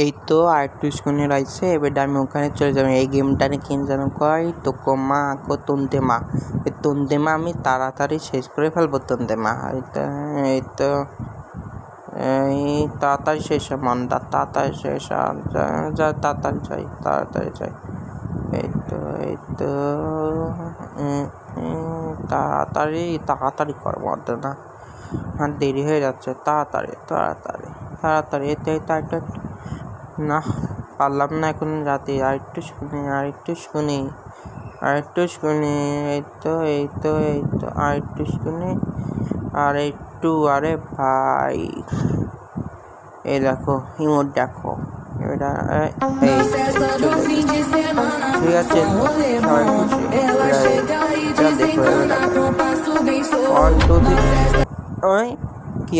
এই তো আর একটু স্কুনে রয়েছে, এবার আমি ওখানে চলে যাবো। এই গেমটারে কেন যেন কয় তোকোমা আকো তন্তেমা। এই তন্তেমা আমি তাড়াতাড়ি শেষ করে ফেলবো। তন্তেমা এই তো এই তাড়াতাড়ি শেষ মনটা, তাড়াতাড়ি শেষ। যা তাড়াতাড়ি যাই, তাড়াতাড়ি যাই। এই তো তাড়াতাড়ি তাড়াতাড়ি করবো না, দেরি হয়ে যাচ্ছে। তাড়াতাড়ি তাড়াতাড়ি তাড়াতাড়ি একটু না পারলাম না এখন রাতে। আরেকটু শুনি এই তো আরেকটু শুনি আর একটু। আরে ভাই এই দেখো ইমোট দেখো, এটা ঠিক আছে, সবাই খুশি। দেখো ওই কি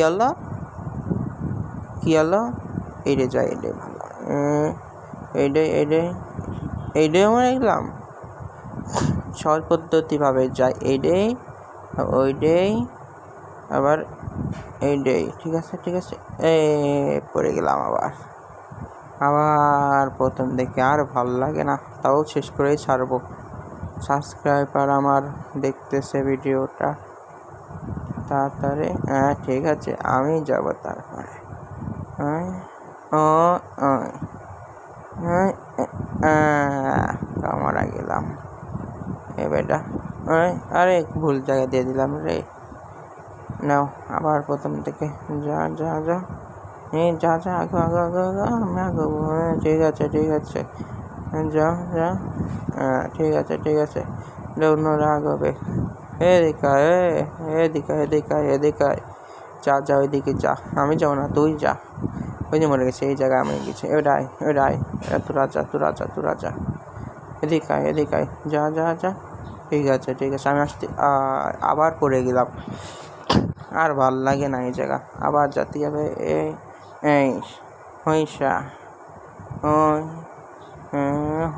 হলো এইটা যাই, এটাই ভালো। এইটাই আমার দেখলাম সহজ পদ্ধতিভাবে যাই। এইটাই ওইটাই আবার এইটাই, ঠিক আছে। পড়ে গেলাম আবার প্রথম দেখে। আর ভালো লাগে না, তাও শেষ করেই ছাড়বো। সাবস্ক্রাইবার আমার দেখতেছে ভিডিওটা, তাড়াতাড়ি। ঠিক আছে, আমি যাব তারপরে। কামড়া গেলাম এবারটা। আরে ভুল জায়গা দিয়ে দিলাম রে। নাও আবার প্রথম থেকে যা আগো আমি আগাবো। ঠিক আছে যা ঠিক আছে অন্যরা আগবে। এদিকে যা ওইদিকে যা, আমি যাও না, তুই যা। ওই যে মরে গেছে, এই জায়গায় আমি গেছি। ওটাই তোরা যা এদিকে যা ঠিক আছে আমি আসতে। আবার পড়ে গেলাম, আর ভাল লাগে না এই জায়গা। আবার যেতে হবে। এই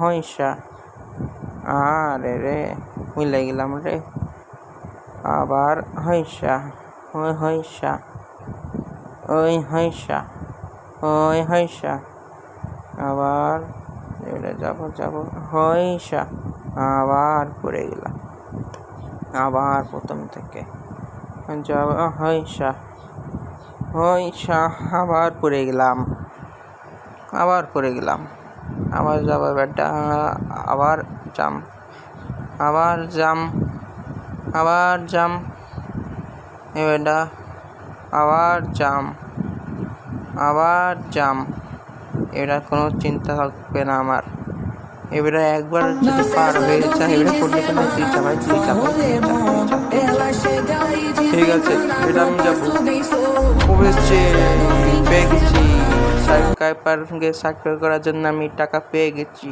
হইসা আরে রে মিলে গেলাম রে। আবার হইসা আবার যাব হইসা। আবার পড়ে গেলাম, আবার প্রথম থেকে যাব হইসা। আবার পড়ে গেলাম, আবার যাব বেটা। আবার জাম এবারটা। আবার জাম। এটা কোনো চিন্তা থাকবে না আমার। এবারে একবার যদি পার হয়ে যায়, এবারে করলে তুই চাপাই। ঠিক আছে, এটা আমি যাবো। পেয়ে গেছি সাবস্ক্রাইব করার জন্য আমি টাকা পেয়ে গেছি।